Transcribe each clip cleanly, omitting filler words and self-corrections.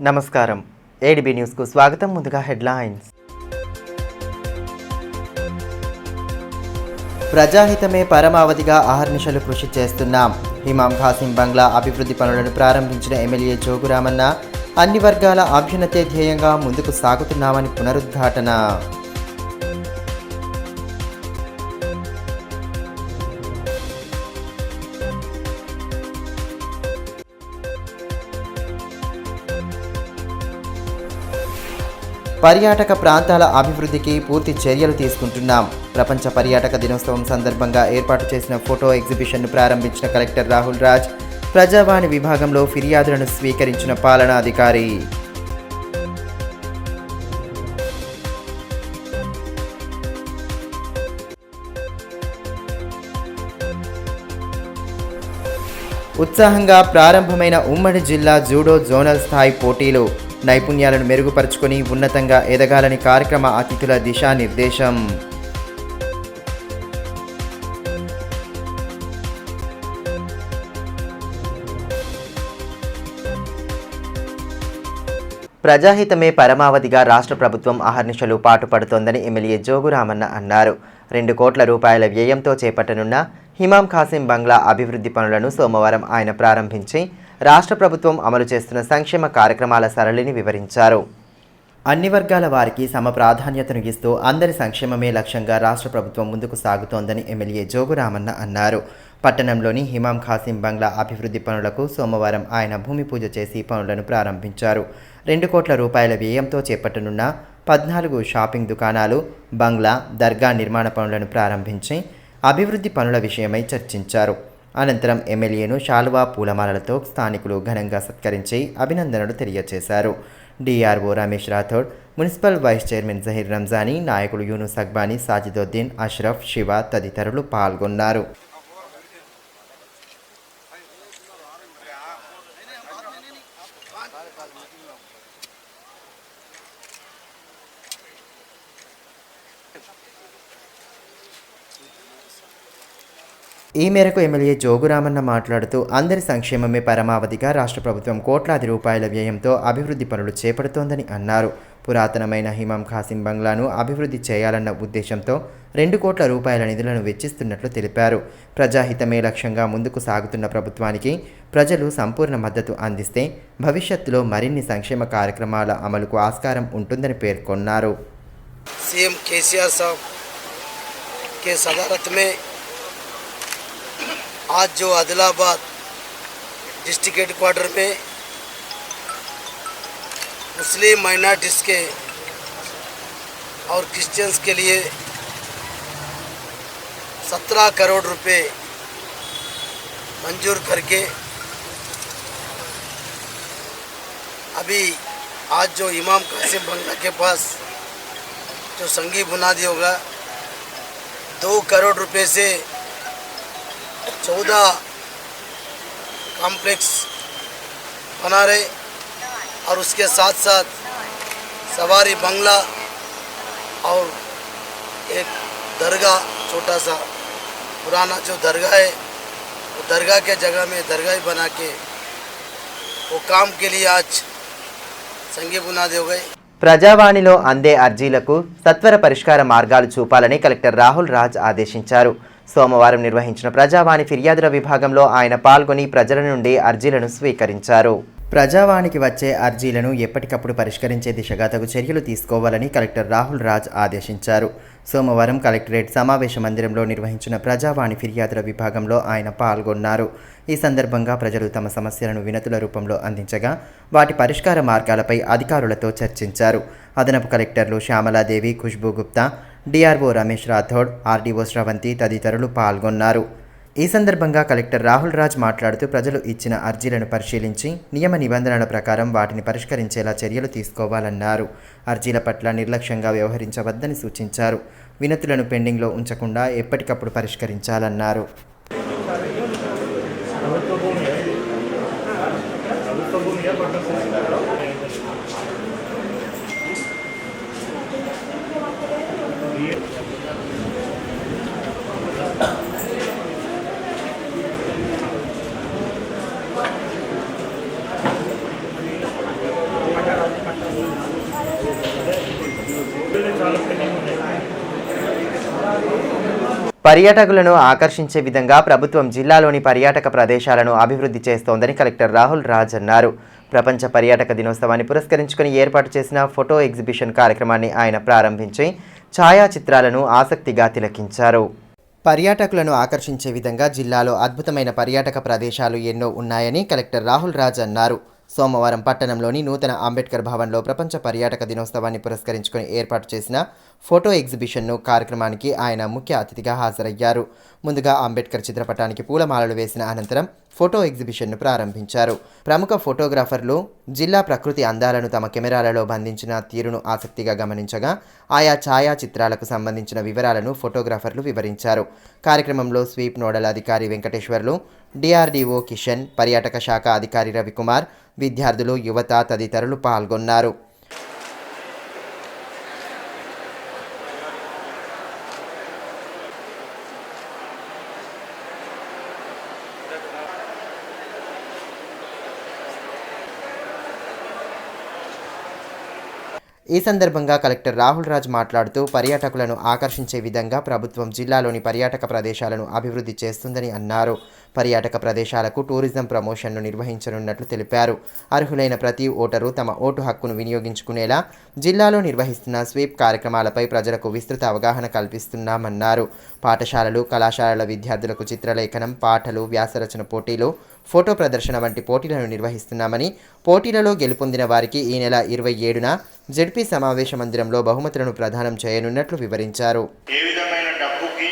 నమస్కారం ADB news కు స్వాగతం. ముందుగా హెడ్లైన్స్. ప్రజాహితమే పరమావధిగా అహర్నిశలు కృషి చేస్తున్నాం. ఇమాం ఖాసిం బంగ్లా అభివృద్ధి పనులను ప్రారంభించిన ఎమ్మెల్యే జోగురామన్న అన్ని వర్గాల అభ్యున్నతే ధ్యేయంగా ముందుకు సాగుతున్నామని పునరుద్ఘాటన. పర్యాటక ప్రాంతాల అభివృద్ధికి పూర్తి చర్యలు తీసుకుంటున్నాం. ప్రపంచ పర్యాటక దినోత్సవం సందర్భంగా ఏర్పాటు చేసిన ఫోటో ఎగ్జిబిషన్ను ప్రారంభించిన కలెక్టర్ రాహుల్ రాజ్, ప్రజావాణి విభాగంలో ఫిర్యాదులను స్వీకరించిన పాలనాధికారి. ఉత్సాహంగా ప్రారంభమైన ఉమ్మడి జిల్లా జూడో జోనల్ స్థాయి పోటీలు. నైపుణ్యాలను మెరుగుపరుచుకొని ఉన్నతంగా ఎదగాలని కార్యక్రమ అతిథుల దిశానిర్దేశం. ప్రజాహితమే పరమావధిగా రాష్ట్ర ప్రభుత్వం అహర్నిశలు పాటుపడుతోందని ఎమ్మెల్యే జోగురామన్న అన్నారు. 2 కోట్ల రూపాయల వ్యయంతో చేపట్టనున్న ఇమాం ఖాసిం బంగ్లా అభివృద్ధి పనులను సోమవారం ఆయన ప్రారంభించి రాష్ట్ర ప్రభుత్వం అమలు చేస్తున్న సంక్షేమ కార్యక్రమాల సరళిని వివరించారు. అన్ని వర్గాల వారికి సమ ప్రాధాన్యతను ఇస్తూ అందరి సంక్షేమమే లక్ష్యంగా రాష్ట్ర ప్రభుత్వం ముందుకు సాగుతోందని ఎమ్మెల్యే జోగురామన్న అన్నారు. పట్టణంలోని ఇమాం ఖాసిం బంగ్లా అభివృద్ధి పనులకు సోమవారం ఆయన భూమి పూజ చేసి పనులను ప్రారంభించారు. 2 కోట్ల రూపాయల వ్యయంతో చేపట్టనున్న 14 షాపింగ్ దుకాణాలు, బంగ్లా, దర్గా నిర్మాణ పనులను ప్రారంభించి అభివృద్ధి పనుల విషయమై చర్చించారు. అనంతరం ఎమ్మెల్యేను శాలువా పూలమాలలతో స్థానికులు ఘనంగా సత్కరించి అభినందనలు తెలియజేశారు. D R O Ramesh Rathod, municipal vice chairman Zaheer Ramzani, నాయకులు యూనుస్ అక్బానీ, సాజిదుద్దీన్, అష్రఫ్, శివ తదితరులు పాల్గొన్నారు. ఈ మేరకు ఎమ్మెల్యే జోగురామన్న మాట్లాడుతూ అందరి సంక్షేమమే పరమావధిగా రాష్ట్ర ప్రభుత్వం కోట్లాది రూపాయల వ్యయంతో అభివృద్ధి పనులు చేపడుతోందని అన్నారు. పురాతనమైన ఇమాం ఖాసిం బంగ్లాను అభివృద్ధి చేయాలన్న ఉద్దేశంతో 2 కోట్ల రూపాయల నిధులను వెచ్చిస్తున్నట్లు తెలిపారు. ప్రజాహితమే లక్ష్యంగా ముందుకు సాగుతున్న ప్రభుత్వానికి ప్రజలు సంపూర్ణ మద్దతు అందిస్తే భవిష్యత్తులో మరిన్ని సంక్షేమ కార్యక్రమాల అమలుకు ఆస్కారం ఉంటుందని పేర్కొన్నారు. सीएम केसीआर साहब के सदारत में आज जो आदिलाबाद डिस्ट्रिक्ट हेडक्वार्टर में मुस्लिम माइनॉरिटीज़ के और क्रिश्चियंस के लिए 17 करोड़ रुपए मंजूर करके अभी आज जो इमाम कासिम बंगला के पास जो संगी बुनियादी होगा 2 करोड़ रुपए से 14 कॉम्प्लेक्स बना रहे और उसके साथ साथ सवारी बंगला और एक दरगाह, छोटा सा पुराना जो दरगाह है वो दरगाह के जगह में दरगाह बना के वो काम के लिए आज संगी बुनियादी हो गए. ప్రజావాణిలో అందే అర్జీలకు సత్వర పరిష్కార మార్గాలు చూపాలని కలెక్టర్ రాహుల్ రాజ్ ఆదేశించారు. సోమవారం నిర్వహించిన ప్రజావాణి ఫిర్యాదుల విభాగంలో ఆయన పాల్గొని ప్రజల నుండి అర్జీలను స్వీకరించారు. ప్రజావాణికి వచ్చే అర్జీలను ఎప్పటికప్పుడు పరిష్కరించే దిశగా తగు చర్యలు తీసుకోవాలని కలెక్టర్ రాహుల్ రాజ్ ఆదేశించారు. సోమవారం కలెక్టరేట్ సమావేశ మందిరంలో నిర్వహించిన ప్రజావాణి ఫిర్యాదుల విభాగంలో ఆయన పాల్గొన్నారు. ఈ సందర్భంగా ప్రజలు తమ సమస్యలను వినతుల రూపంలో అందించగా వాటి పరిష్కార మార్గాలపై అధికారులతో చర్చించారు. అదనపు కలెక్టర్లు శ్యామలాదేవి, ఖుష్బూ గుప్తా, డిఆర్ఓ రమేష్ రాథోడ్, ఆర్డీఓ శ్రవంతి తదితరులు పాల్గొన్నారు. ఈ సందర్భంగా కలెక్టర్ రాహుల్ రాజ్ మాట్లాడుతూ ప్రజలు ఇచ్చిన అర్జీలను పరిశీలించి నియమ నిబంధనల ప్రకారం వాటిని పరిష్కరించేలా చర్యలు తీసుకోవాలన్నారు. అర్జీల పట్ల నిర్లక్ష్యంగా వ్యవహరించవద్దని సూచించారు. వినతులను పెండింగ్లో ఉంచకుండా ఎప్పటికప్పుడు పరిష్కరించాలన్నారు. పర్యాటకులను ఆకర్షించే విధంగా ప్రభుత్వం జిల్లాలోని పర్యాటక ప్రదేశాలను అభివృద్ధి చేస్తోందని కలెక్టర్ రాహుల్ రాజ్ అన్నారు. ప్రపంచ పర్యాటక దినోత్సవాన్ని పురస్కరించుకుని ఏర్పాటు చేసిన ఫోటో ఎగ్జిబిషన్ కార్యక్రమాన్ని ఆయన ప్రారంభించి ఛాయాచిత్రాలను ఆసక్తిగా తిలకించారు. పర్యాటకులను ఆకర్షించే విధంగా జిల్లాలో అద్భుతమైన పర్యాటక ప్రదేశాలు ఎన్నో ఉన్నాయని కలెక్టర్ రాహుల్ రాజ్ అన్నారు. సోమవారం పట్టణంలోని నూతన అంబేద్కర్ భవన్లో ప్రపంచ పర్యాటక దినోత్సవాన్ని పురస్కరించుకుని ఏర్పాటు చేసిన ఫోటో ఎగ్జిబిషన్ను కార్యక్రమానికి ఆయన ముఖ్య అతిథిగా హాజరయ్యారు. ముందుగా అంబేద్కర్ చిత్రపటానికి పూలమాలలు వేసిన అనంతరం ఫోటో ఎగ్జిబిషన్ను ప్రారంభించారు. ప్రముఖ ఫోటోగ్రాఫర్లు జిల్లా ప్రకృతి అందాలను తమ కెమెరాలలో బంధించిన తీరును ఆసక్తిగా గమనించగా ఆయా ఛాయాచిత్రాలకు సంబంధించిన వివరాలను ఫోటోగ్రాఫర్లు వివరించారు. కార్యక్రమంలో స్వీప్ నోడల్ అధికారి వెంకటేశ్వర్లు, డిఆర్డీఓ కిషన్, పర్యాటక శాఖ అధికారి రవికుమార్, విద్యార్థులు, యువత తదితరులు పాల్గొన్నారు. ఈ సందర్భంగా కలెక్టర్ రాహుల్ రాజ్ మాట్లాడుతూ పర్యాటకులను ఆకర్షించే విధంగా ప్రభుత్వం జిల్లాలోని పర్యాటక ప్రదేశాలను అభివృద్ధి చేస్తుందని అన్నారు. పర్యాటక ప్రదేశాలకు టూరిజం ప్రమోషన్ను నిర్వహించనున్నట్లు తెలిపారు. అర్హులైన ప్రతి ఓటరు తమ ఓటు హక్కును వినియోగించుకునేలా జిల్లాలో నిర్వహిస్తున్న స్వీప్ కార్యక్రమాలపై ప్రజలకు విస్తృత అవగాహన కల్పిస్తున్నామన్నారు. పాఠశాలలు, కళాశాలల విద్యార్థులకు చిత్రలేఖనం, పాటలు, వ్యాసరచన పోటీలు, ఫోటో ప్రదర్శన వంటి పోటీలను నిర్వహిస్తున్నామని, పోటీలలో గెలుపొందిన వారికి ఈ నెల 27న జెడ్పీ సమావేశ మందిరంలో బహుమతులను ప్రదానం చేయనున్నట్లు వివరించారు. ఏ విధమైన డబ్బుకి,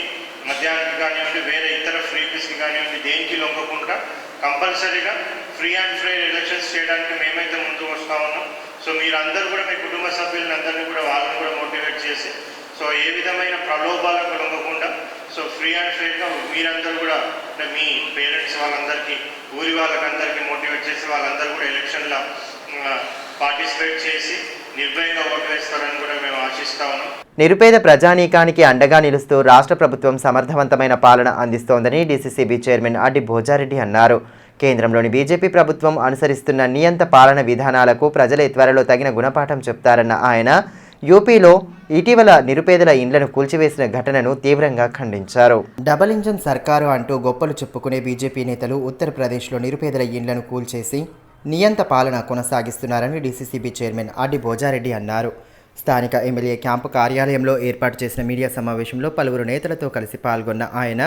మద్యానికి కానివ్వండి, వేరే ఇతర ఫ్రీబీస్కి కానివ్వండి, దేనికి లొంగకుండా కంపల్సరీగా ఫ్రీ అండ్ ఫెయిర్ ఎలక్షన్స్ చేయడానికి మేమైతే ముందుకు వస్తా ఉన్నాం. సో మీరందరూ కూడా మీ కుటుంబ సభ్యులందరినీ కూడా వాళ్ళని కూడా మోటివేట్ చేసి, సో ఏ విధమైన ప్రలోభాలకు లొంగకుండా సో ఫ్రీ అండ్ ఫెయిర్గా మీరందరూ కూడా మీ పేరెంట్స్ వాళ్ళందరికీ, ఊరి వాళ్ళకందరికీ మోటివేట్ చేసి వాళ్ళందరూ కూడా ఎలక్షన్లో పార్టిసిపేట్ చేసి నిర్భయంగా ఓటు వేస్తారని కూడా మేము ఆశిస్తా ఉన్నాం. నిరుపేద ప్రజానీకానికి అండగా నిలుస్తూ రాష్ట్ర ప్రభుత్వం సమర్థవంతమైన పాలన అందిస్తోందని డీసీసీబీ చైర్మన్ అడ్డి భోజారెడ్డి అన్నారు. కేంద్రంలోని బీజేపీ ప్రభుత్వం అనుసరిస్తున్న నియంత పాలన విధానాలకు ప్రజలే త్వరలో తగిన గుణపాఠం చెప్తారన్న ఆయన యూపీలో ఇటీవల నిరుపేదల ఇండ్లను కూల్చివేసిన ఘటనను తీవ్రంగా ఖండించారు. డబుల్ ఇంజన్ సర్కారు అంటూ గొప్పలు చెప్పుకునే బీజేపీ నేతలు ఉత్తరప్రదేశ్లో నిరుపేదల ఇండ్లను కూల్చేసి నియంత పాలన కొనసాగిస్తున్నారని డీసీసీబీ చైర్మన్ అడ్డి భోజారెడ్డి అన్నారు. స్థానిక ఎమ్మెల్యే క్యాంపు కార్యాలయంలో ఏర్పాటు చేసిన మీడియా సమావేశంలో పలువురు నేతలతో కలిసి పాల్గొన్న ఆయన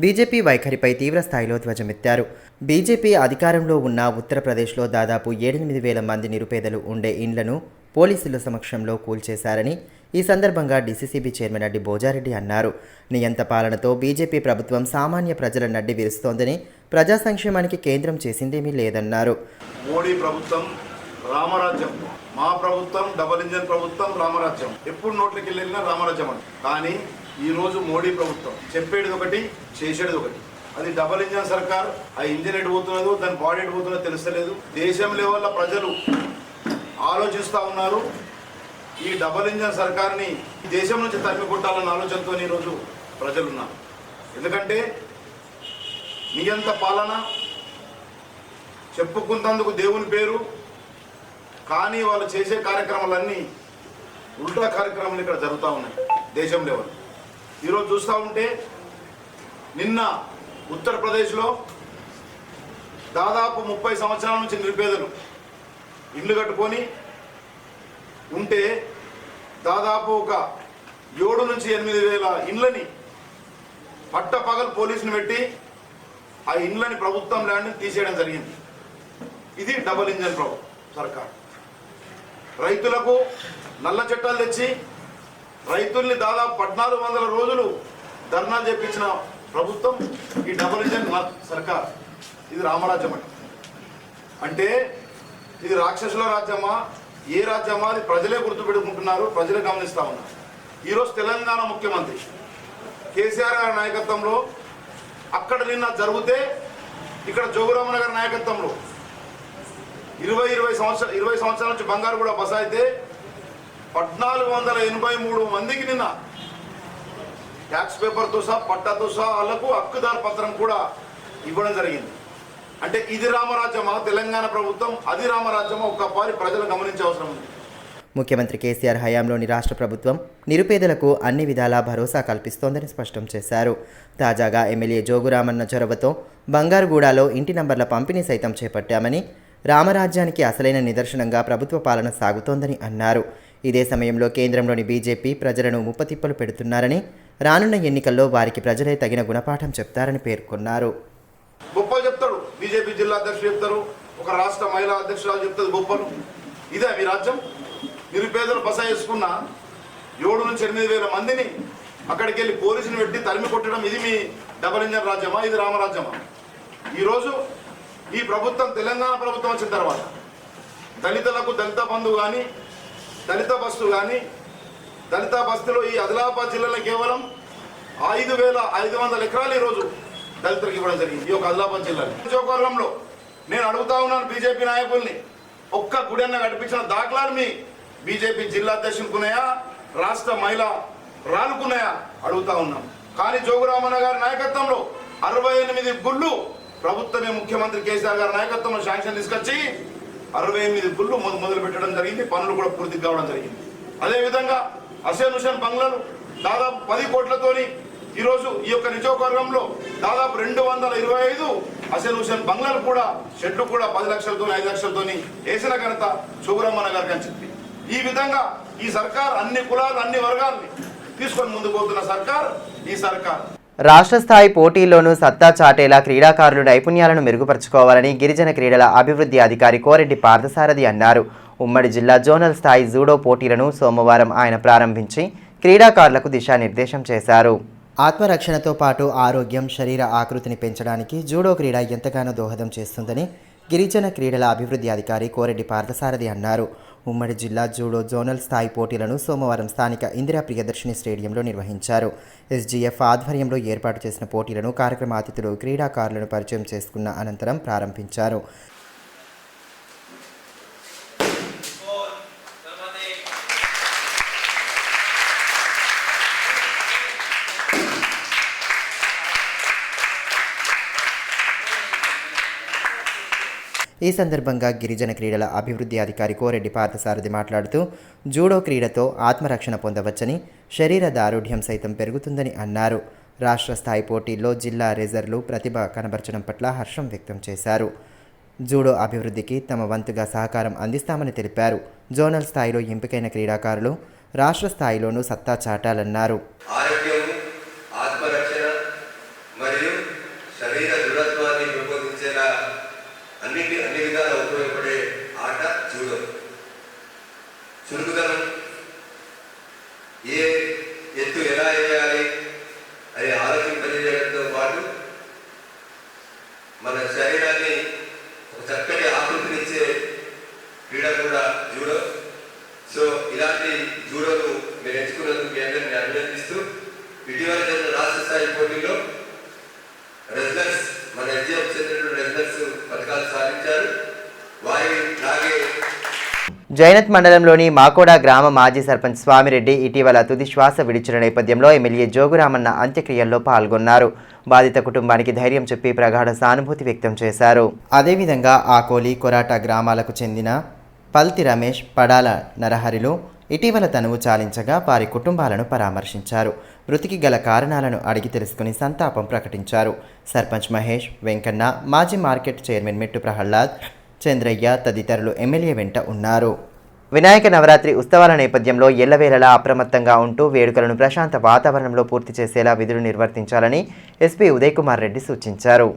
బీజేపీ వైఖరిపై తీవ్రస్థాయిలో ధ్వజమెత్తారు. బీజేపీ అధికారంలో ఉన్న ఉత్తరప్రదేశ్లో దాదాపు 8,000 మంది నిరుపేదలు ఉండే ఇండ్లను పోలీసుల సమక్షంలో కూల్చేశారని ఈ సందర్భంగా డీసీసీబీ చైర్మన్ అడ్డి భోజారెడ్డి అన్నారు. నియంత పాలనతో బీజేపీ ప్రభుత్వం సామాన్య ప్రజల నడ్డి విరుస్తోందని, ప్రజా సంక్షేమానికి కేంద్రం చేసిందేమీ లేదన్నారు. మోడీ ప్రభుత్వం రామరాజ్యం, మా ప్రభుత్వం డబుల్ ఇంజన్ ప్రభుత్వం రామరాజ్యం, ఎప్పుడు నోట్లకి వెళ్ళినా రామరాజ్యం అంట. కానీ ఈరోజు మోడీ ప్రభుత్వం చెప్పేది ఒకటి, చేసేది ఒకటి. అది డబుల్ ఇంజన్ సర్కార్. ఆ ఇంజన్ ఎటు పోతున్నదో, దాని బాడీ ఎటు పోతున్నదో తెలుస్తలేదు. దేశం లెవెల్లో ప్రజలు ఆలోచిస్తూ ఉన్నారు. ఈ డబుల్ ఇంజన్ సర్కార్ని దేశం నుంచి తరిమి కొట్టాలన్న ఆలోచనతో ఈరోజు ప్రజలున్నారు. ఎందుకంటే నియంత పాలన చెప్పుకున్నందుకు దేవుని పేరు, కానీ వాళ్ళు చేసే కార్యక్రమాలన్నీ ఉల్టా కార్యక్రమాలు ఇక్కడ జరుగుతూ ఉన్నాయి దేశం లెవెల్. ఈరోజు చూస్తూ ఉంటే నిన్న ఉత్తరప్రదేశ్లో దాదాపు 30 సంవత్సరాల నుంచి నిరుపేదలు ఇల్లు కట్టుకొని ఉంటే దాదాపు ఒక 7 నుంచి 8 వేల ఇండ్లని పట్టపగలు పోలీసుని పెట్టి ఆ ఇండ్లని ప్రభుత్వం ల్యాండ్ని తీసేయడం జరిగింది. ఇది డబుల్ ఇంజన్ సర్కార్. రైతులకు నల్ల చట్టాలు తెచ్చి రైతుల్ని దాదాపు 1400 రోజులు ధర్నాలు చేపించిన ప్రభుత్వం ఈ డబుల్ ఇంజన్ సర్కార్. ఇది రామరాజ్యం అంటే ఇది రాక్షసుల రాజ్యమా, ఏ రాజ్యమా, అది ప్రజలే గుర్తుపెట్టుకుంటున్నారు, ప్రజలే గమనిస్తూ ఉన్నారు. ఈరోజు తెలంగాణ ముఖ్యమంత్రి కేసీఆర్ గారి నాయకత్వంలో అక్కడ నిన్న జరిగితే, ఇక్కడ జోగురామన్న గారి నాయకత్వంలో 20 సంవత్సరాల నుంచి బంగారు కూడా బస అయితే 1483 మందికి నిన్న ట్యాక్స్ పేపర్తో సహా, పట్టాతో సహా వాళ్ళకు హక్కుదారు పత్రం కూడా ఇవ్వడం జరిగింది. అంటే ఇది రామరాజ్యమా తెలంగాణ ప్రభుత్వం, అది రామరాజ్యమా ఒక్కపారి ప్రజలు గమనించే అవసరం ఉంది. ముఖ్యమంత్రి కేసీఆర్ హయాంలోని రాష్ట్ర ప్రభుత్వం నిరుపేదలకు అన్ని విధాలా భరోసా కల్పిస్తోందని స్పష్టం చేశారు. తాజాగా ఎమ్మెల్యే జోగురామన్న చొరవతో బంగారుగూడలో ఇంటి నంబర్ల పంపిణీ సైతం చేపట్టామని, రామరాజ్యానికి అసలైన నిదర్శనంగా ప్రభుత్వ పాలన సాగుతోందని అన్నారు. ఇదే సమయంలో కేంద్రంలోని బీజేపీ ప్రజలను ముప్పతిప్పలు పెడుతున్నారని, రానున్న ఎన్నికల్లో వారికి ప్రజలే తగిన గుణపాఠం చెప్తారని పేర్కొన్నారు. గొప్పలు చెప్తాడు బీజేపీ జిల్లా అధ్యక్షులు చెప్తారు, ఒక రాష్ట్ర మహిళా అధ్యక్షురాలు చెప్తుంది గొప్పలు. ఇదే మీ రాజ్యం? నిరుపేదలు బస చేసుకున్న 7 నుంచి 8 వేల మందిని అక్కడికి వెళ్ళి పోలీసులు పెట్టి తరిమి కొట్టడం, ఇది మీ డబల్ ఇంజన్ రాజ్యమా? ఇది రామరాజ్యమా? ఈరోజు ఈ ప్రభుత్వం, తెలంగాణ ప్రభుత్వం వచ్చిన తర్వాత దళితులకు దళిత బంధు కానీ, దళిత బస్సు కానీ, దళిత బస్తులో ఈ ఆదిలాబాద్ జిల్లాలో కేవలం 5,500 ఎకరాలు ఈరోజు దళితులకు ఇవ్వడం జరిగింది. ఈ యొక్క ఆదిలాబాద్ జిల్లాలో నియోజకవర్గంలో నేను అడుగుతా ఉన్నాను బీజేపీ నాయకుల్ని, ఒక్క గుడి అన్న కట్టించిన దాఖలాలు మీ బీజేపీ జిల్లా అధ్యక్షునికున్నాయా, రాష్ట్ర మహిళా రానుకున్నాయా అడుగుతా ఉన్నాం. కానీ జోగురామన్న గారి నాయకత్వంలో 68 గుళ్ళు ప్రభుత్వమే, ముఖ్యమంత్రి కేసీఆర్ గారి నాయకత్వంలో శాంక్షన్ తీసుకొచ్చి 68 గుళ్ళు మొదలు పెట్టడం జరిగింది. పనులు కూడా పూర్తి కావడం జరిగింది. అదేవిధంగా హసేన్ హుసేన్ బంగ్లాలు దాదాపు 10 కోట్లతోని ఈరోజు ఈ యొక్క నియోజకవర్గంలో దాదాపు 225 హసేన్ హుసేన్ బంగ్లాలు కూడా, షెడ్లు కూడా 10 లక్షలతో 5 లక్షలతోని వేసిన ఘనత జోగురామన్న గారికి అని చెప్పి, ఈ విధంగా ఈ సర్కార్ అన్ని కులాలు అన్ని వర్గాల్ని తీసుకొని ముందుకు పోతున్న సర్కార్ ఈ సర్కార్. రాష్ట్ర స్థాయి పోటీల్లోనూ సత్తా చాటేలా క్రీడాకారులు నైపుణ్యాలను మెరుగుపరుచుకోవాలని గిరిజన క్రీడల అభివృద్ధి అధికారి కోరెడ్డి పార్థసారథి అన్నారు. ఉమ్మడి జిల్లా జోనల్ స్థాయి జూడో పోటీలను సోమవారం ఆయన ప్రారంభించి క్రీడాకారులకు దిశానిర్దేశం చేశారు. ఆత్మరక్షణతో పాటు ఆరోగ్యం, శరీర ఆకృతిని పెంచడానికి జూడో క్రీడ ఎంతగానో దోహదం చేస్తుందని గిరిజన క్రీడల అభివృద్ధి అధికారి కోరెడ్డి పార్థసారథి అన్నారు. ఉమ్మడి జిల్లా జూడో జోనల్ స్థాయి పోటీలను సోమవారం స్థానిక ఇందిరా ప్రియదర్శిని స్టేడియంలో నిర్వహించారు. ఎస్జీఎఫ్ ఆధ్వర్యంలో ఏర్పాటు చేసిన పోటీలను కార్యక్రమ అతిథులు క్రీడాకారులను పరిచయం చేసుకున్న అనంతరం ప్రారంభించారు. ఈ సందర్భంగా గిరిజన క్రీడల అభివృద్ధి అధికారి కోరెడ్డి పార్థసారథి మాట్లాడుతూ, జూడో క్రీడతో ఆత్మరక్షణ పొందవచ్చని, శరీర దారుఢ్యం సైతం పెరుగుతుందని అన్నారు. రాష్ట్ర స్థాయి పోటీల్లో జిల్లా రిజర్వ్లు ప్రతిభ కనబరచడం పట్ల హర్షం వ్యక్తం చేశారు. జూడో అభివృద్ధికి తమ వంతుగా సహకారం అందిస్తామని తెలిపారు. జోనల్ స్థాయిలో ఎంపికైన క్రీడాకారులు రాష్ట్ర స్థాయిలోనూ సత్తా చాటాలన్నారు. అన్ని విధాలా ఉపయోగపడే ఆట జూడో. చురుకుదనం, ఏ ఎత్తు ఎలా వేయాలి అని ఆలోచింపజేయడంతో పాటు మన శరీరాన్ని ఒక చక్కటి ఆకృతినిచ్చే క్రీడ కూడా జూడో. సో ఇలాంటి జూడోను మీరు ఎంచుకున్నందుకు మీ అందరినీ అభినందిస్తూ, ఇటీవల జరిగిన రాష్ట్ర స్థాయి పోటీలో రెజ్లర్స్, మన ఎస్జీఎఫ్ చెందిన రెజ్లర్స్ పథకాలు సాధించారు. వారిలాగే జైనత్ మండలంలోని మాకోడా గ్రామ మాజీ సర్పంచ్ స్వామిరెడ్డి ఇటీవల తుది శ్వాస విడిచిన నేపథ్యంలో ఎమ్మెల్యే జోగురామన్న అంత్యక్రియల్లో పాల్గొన్నారు. బాధిత కుటుంబానికి ధైర్యం చెప్పి ప్రగాఢ సానుభూతి వ్యక్తం చేశారు. అదేవిధంగా ఆకోలి, కొరాట గ్రామాలకు చెందిన పల్తి రమేష్, పడాల నరహరిలు ఇటీవల తనువు చాలించగా వారి కుటుంబాలను పరామర్శించారు. మృతికి గల కారణాలను అడిగి తెలుసుకుని సంతాపం ప్రకటించారు. సర్పంచ్ మహేష్, వెంకన్న, మాజీ మార్కెట్ చైర్మన్ మెట్టు ప్రహ్లాద్, చంద్రయ్య తదితరులు ఎమ్మెల్యే వెంట ఉన్నారు. వినాయక నవరాత్రి ఉత్సవాల నేపథ్యంలో ఎల్లవేళలా అప్రమత్తంగా ఉంటూ వేడుకలను ప్రశాంత వాతావరణంలో పూర్తి చేసేలా విధులు నిర్వర్తించాలని ఎస్పీ ఉదయ్ కుమార్ రెడ్డి సూచించారు.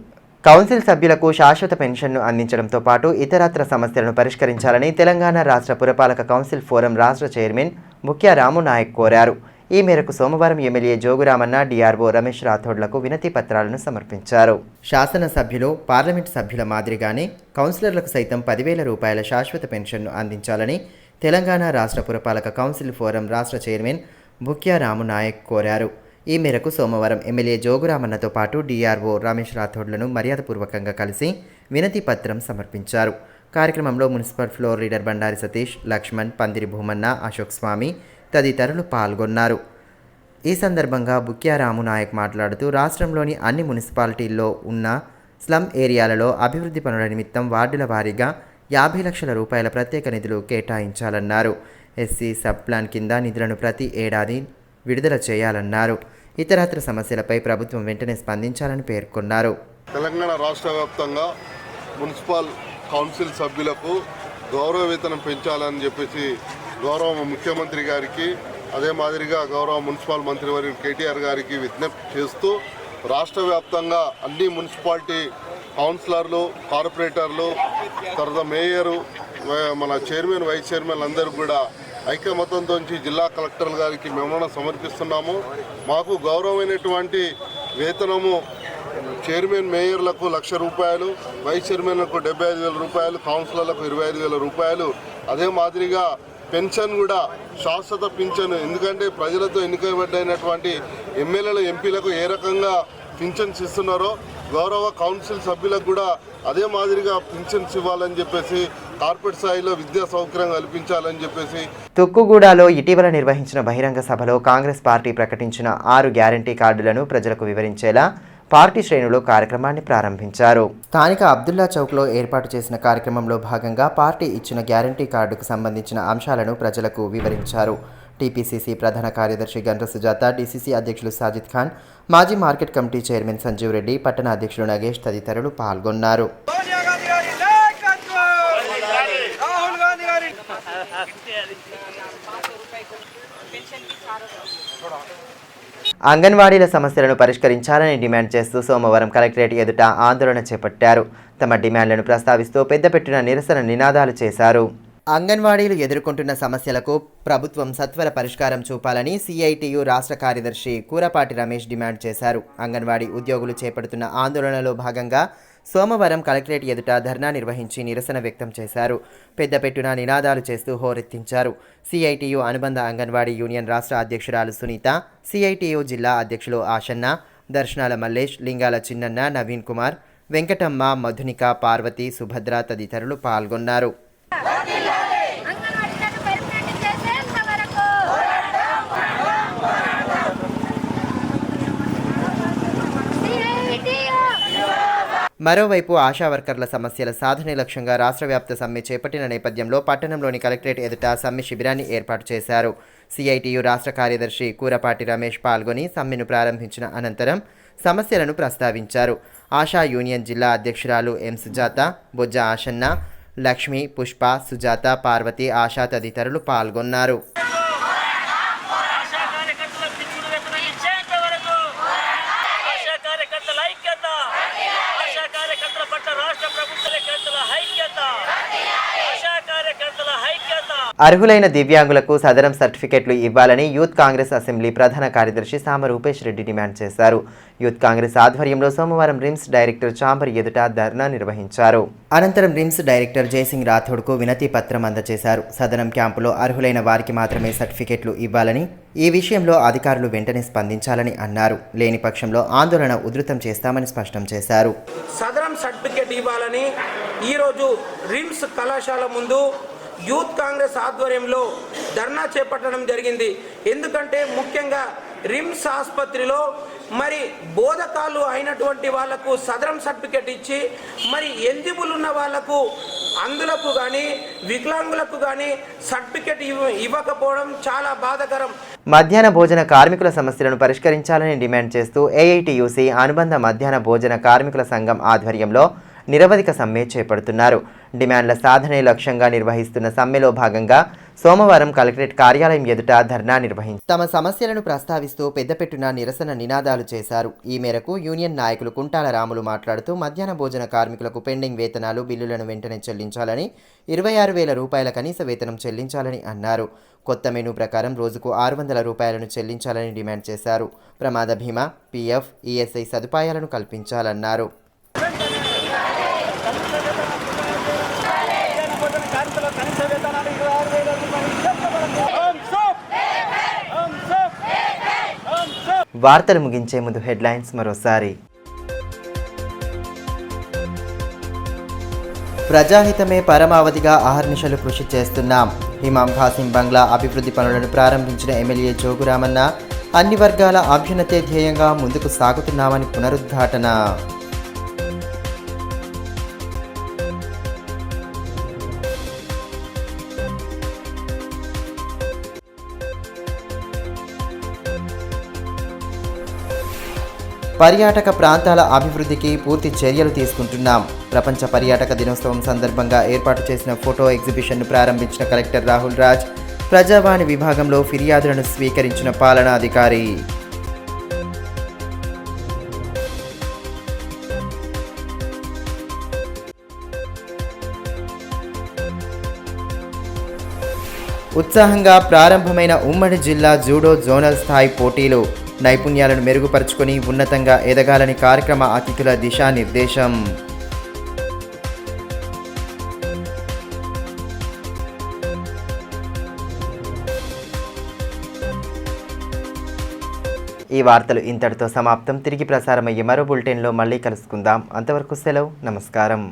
కౌన్సిల్ సభ్యులకు శాశ్వత పెన్షన్ను అందించడంతో పాటు ఇతరత్ర సమస్యలను పరిష్కరించాలని తెలంగాణ రాష్ట్ర పురపాలక కౌన్సిల్ ఫోరం రాష్ట్ర చైర్మన్ ముఖ్య రాము నాయక్ కోరారు. ఈ మేరకు సోమవారం ఎమ్మెల్యే జోగురామన్న, డిఆర్ఓ రమేష్ రాథోడ్లకు వినతి పత్రాలను సమర్పించారు. శాసనసభ్యులు, పార్లమెంట్ సభ్యుల మాదిరిగానే కౌన్సిలర్లకు సైతం 10,000 రూపాయల శాశ్వత పెన్షన్ను అందించాలని తెలంగాణ రాష్ట్ర పురపాలక కౌన్సిల్ ఫోరం రాష్ట్ర చైర్మన్ ముఖ్య రాము నాయక్ కోరారు. ఈ మేరకు సోమవారం ఎమ్మెల్యే జోగురామన్నతో పాటు డిఆర్ఓ రమేష్ రాథోడ్లను మర్యాదపూర్వకంగా కలిసి వినతి పత్రం సమర్పించారు. కార్యక్రమంలో municipal floor leader Bandari Satish, Laxman, Pandiri Bhumanna, Ashok స్వామి తదితరులు పాల్గొన్నారు. ఈ సందర్భంగా బుక్యా రాము నాయక్ మాట్లాడుతూ, రాష్ట్రంలోని అన్ని మున్సిపాలిటీల్లో ఉన్న స్లమ్ ఏరియాలలో అభివృద్ధి పనుల నిమిత్తం వార్డుల వారీగా 50 లక్షల రూపాయల ప్రత్యేక నిధులు కేటాయించాలన్నారు. ఎస్సీ సబ్ ప్లాన్ కింద నిధులను ప్రతి ఏడాది విడుదల చేయాలన్నారు. ఇతరత్ర సమస్యలపై ప్రభుత్వం వెంటనే స్పందించాలని పేర్కొన్నారు. తెలంగాణ రాష్ట్ర వ్యాప్తంగా మున్సిపల్ కౌన్సిల్ సభ్యులకు గౌరవ వేతనం పెంచాలని చెప్పేసి గౌరవ ముఖ్యమంత్రి గారికి, అదే మాదిరిగా గౌరవ మున్సిపల్ మంత్రివర్యులు కేటీఆర్ గారికి విజ్ఞప్తి చేస్తూ రాష్ట్ర వ్యాప్తంగా అన్ని మున్సిపాలిటీ కౌన్సిలర్లు, కార్పొరేటర్లు, తర్వాత మేయరు, మన చైర్మన్, వైస్ చైర్మన్ అందరూ కూడా ఐక్యమతంతో జిల్లా కలెక్టర్ గారికి మెమోరాండం సమర్పిస్తున్నాము. మాకు గౌరవమైనటువంటి వేతనము చైర్మన్, మేయర్లకు 1,00,000 రూపాయలు, వైస్ చైర్మన్లకు 75,000 రూపాయలు, కౌన్సిలర్లకు 25,000 రూపాయలు. అదే మాదిరిగా పెన్షన్ కూడా శాశ్వత పింఛను, ఎందుకంటే ప్రజలతో ఎన్నికబడ్డైనటువంటి ఎమ్మెల్యేలు, ఎంపీలకు ఏ రకంగా పింఛన్స్ ఇస్తున్నారో గౌరవ కౌన్సిల్ సభ్యులకు కూడా అదే మాదిరిగా పింఛన్స్ ఇవ్వాలని చెప్పేసి, కార్పొరేట్ స్థాయిలో విద్యా సౌకర్యం కల్పించాలని చెప్పేసి. తుక్కుగూడలో ఇటీవల నిర్వహించిన బహిరంగ సభలో కాంగ్రెస్ పార్టీ ప్రకటించిన 6 గ్యారంటీ కార్డులను ప్రజలకు వివరించేలా పార్టీ శ్రేణులు కార్యక్రమాన్ని ప్రారంభించారు. స్థానిక అబ్దుల్లా చౌక్లో ఏర్పాటు చేసిన కార్యక్రమంలో భాగంగా పార్టీ ఇచ్చిన గ్యారంటీ కార్డుకు సంబంధించిన అంశాలను ప్రజలకు వివరించారు. టీపీసీసీ ప్రధాన కార్యదర్శి గండ్ర సుజాత, డీసీసీ అధ్యక్షులు సాజిద్ ఖాన్, మాజీ market committee chairman Sanjeev Reddy, పట్టణ అధ్యక్షులు నగేష్ తదితరులు పాల్గొన్నారు. అంగన్వాడీల సమస్యలను పరిష్కరించాలని డిమాండ్ చేస్తూ సోమవారం కలెక్టరేట్ ఎదుట ఆందోళన చేపట్టారు. తమ డిమాండ్లను ప్రస్తావిస్తూ పెద్దపెట్టిన నిరసన నినాదాలు చేశారు. అంగన్వాడీలు ఎదుర్కొంటున్న సమస్యలకు ప్రభుత్వం సత్వర పరిష్కారం చూపాలని సిఐటియు రాష్ట్ర కార్యదర్శి కూరపాటి రమేష్ డిమాండ్ చేశారు. అంగన్వాడీ ఉద్యోగులు చేపడుతున్న ఆందోళనలో భాగంగా సోమవారం కలెక్టరేట్ ఎదుట ధర్నా నిర్వహించి నిరసన వ్యక్తం చేశారు. పెద్దపెట్టున నినాదాలు చేస్తూ హోరెత్తించారు. సిఐటియు అనుబంధ అంగన్వాడీ యూనియన్ రాష్ట్ర అధ్యక్షురాలు సునీత, సిఐటియు జిల్లా అధ్యక్షులు ఆషన్న, దర్శనాల మల్లేష్, లింగాల చిన్నన్న, నవీన్ కుమార్, వెంకటమ్మ, మధునిక, పార్వతి, సుభద్ర తదితరులు పాల్గొన్నారు. మరోవైపు ఆశా వర్కర్ల సమస్యల సాధనే లక్ష్యంగా రాష్ట్ర వ్యాప్త సమ్మె చేపట్టిన నేపథ్యంలో పట్టణంలోని కలెక్టరేట్ ఎదుట సమ్మె శిబిరాన్ని ఏర్పాటు చేశారు. సిఐటియు రాష్ట్ర కార్యదర్శి కూరపాటి రమేష్ పాల్గొని సమ్మెను ప్రారంభించిన అనంతరం సమస్యలను ప్రస్తావించారు. ఆశా యూనియన్ జిల్లా అధ్యక్షురాలు ఎం సుజాత, బొజ్జ ఆషన్న, లక్ష్మి, పుష్ప, సుజాత, పార్వతి, ఆశా తదితరులు పాల్గొన్నారు. అర్హులైన దివ్యాంగులకు సదరం సర్టిఫికెట్లు ఇవ్వాలని యూత్ కాంగ్రెస్ అసెంబ్లీ ప్రధాన కార్యదర్శి సామ రూపేష్ రెడ్డి డిమాండ్ చేశారు. యూత్ కాంగ్రెస్ ఆధ్వర్యంలో సోమవారం రిమ్స్ డైరెక్టర్ చాంబర్ ఎదుట ధర్నా నిర్వహించారు. అనంతరం రిమ్స్ డైరెక్టర్ జయసింగ్ రాథోడ్కు వినతి పత్రం అందజేశారు. సదనం క్యాంపులో అర్హులైన వారికి మాత్రమే సర్టిఫికెట్లు ఇవ్వాలని, ఈ విషయంలో అధికారులు వెంటనే స్పందించాలని అన్నారు. లేని పక్షంలో ఆందోళన ఉధృతం చేస్తామని స్పష్టం చేశారు. సదరం సర్టిఫికెట్ ఇవ్వాలని ఈరోజు రిమ్స్ కళాశాల ముందు యూత్ కాంగ్రెస్ ఆధ్వర్యంలో ధర్నా చేపట్టడం జరిగింది. ఎందుకంటే ముఖ్యంగా రిమ్స్ ఆసుపత్రిలో మరి బోధకాలు అయినటువంటి వాళ్లకు సదరం సర్టిఫికెట్ ఇచ్చి మరి ఎలిజిబుల్ ఉన్న వాళ్లకు అందులకు కానీ వికలాంగులకు కానీ సర్టిఫికెట్ ఇవ్వకపోవడం చాలా బాధాకరం. మధ్యాహ్న భోజన కార్మికుల సమస్యలను పరిష్కరించాలని డిమాండ్ చేస్తూ ఏఐటియుసి అనుబంధ మధ్యాహ్న భోజన కార్మికుల సంఘం ఆధ్వర్యంలో నిరవధిక సమ్మె చేపడుతున్నారు. డిమాండ్ల సాధనే లక్ష్యంగా నిర్వహిస్తున్న సమ్మెలో భాగంగా సోమవారం కలెక్టరేట్ కార్యాలయం ఎదుట ధర్నా నిర్వహించారు. తమ సమస్యలను ప్రస్తావిస్తూ పెద్దపెట్టున నిరసన నినాదాలు చేశారు. ఈ మేరకు యూనియన్ నాయకులు కుంటాల రాములు మాట్లాడుతూ మధ్యాహ్న భోజన కార్మికులకు పెండింగ్ వేతనాలు, బిల్లులను వెంటనే చెల్లించాలని, 26,000 రూపాయల కనీస వేతనం చెల్లించాలని అన్నారు. కొత్త మెనూ ప్రకారం రోజుకు 600 రూపాయలను చెల్లించాలని డిమాండ్ చేశారు. ప్రమాద బీమా, పీఎఫ్, ఈఎస్ఐ సదుపాయాలను కల్పించాలన్నారు. వార్తలు ముగించే ముందు హెడ్లైన్స్ మరోసారి. ప్రజాహితమే పరమావధిగా అహర్నిశలు కృషి చేస్తున్నాం. ఇమాం ఖాసిం బంగ్లా అభివృద్ధి పనులను ప్రారంభించిన ఎమ్మెల్యే జోగురామన్న, అన్ని వర్గాల అభ్యున్నతే ధ్యేయంగా ముందుకు సాగుతున్నామని పునరుద్ఘాటన. పర్యాటక ప్రాంతాల అభివృద్ధికి పూర్తి చర్యలు తీసుకుంటున్నాం. ప్రపంచ పర్యాటక దినోత్సవం సందర్భంగా ఏర్పాటు చేసిన ఫోటో ఎగ్జిబిషన్ను ప్రారంభించిన కలెక్టర్ రాహుల్ రాజ్, ప్రజావాణి విభాగంలో ఫిర్యాదులను స్వీకరించిన పాలనాధికారి. ఉత్సాహంగా ప్రారంభమైన ఉమ్మడి జిల్లా జూడో జోనల్ స్థాయి పోటీలు. నైపుణ్యాలను మెరుగుపరుచుకొని ఉన్నతంగా ఎదగాలని కార్యక్రమ అతిథుల దిశానిర్దేశం. ఈ వార్తలు ఇంతటితో సమాప్తం. తిరిగి ప్రసారమయ్యే మరో బులెటిన్లో మళ్ళీ కలుసుకుందాం. అంతవరకు సెలవు. నమస్కారం.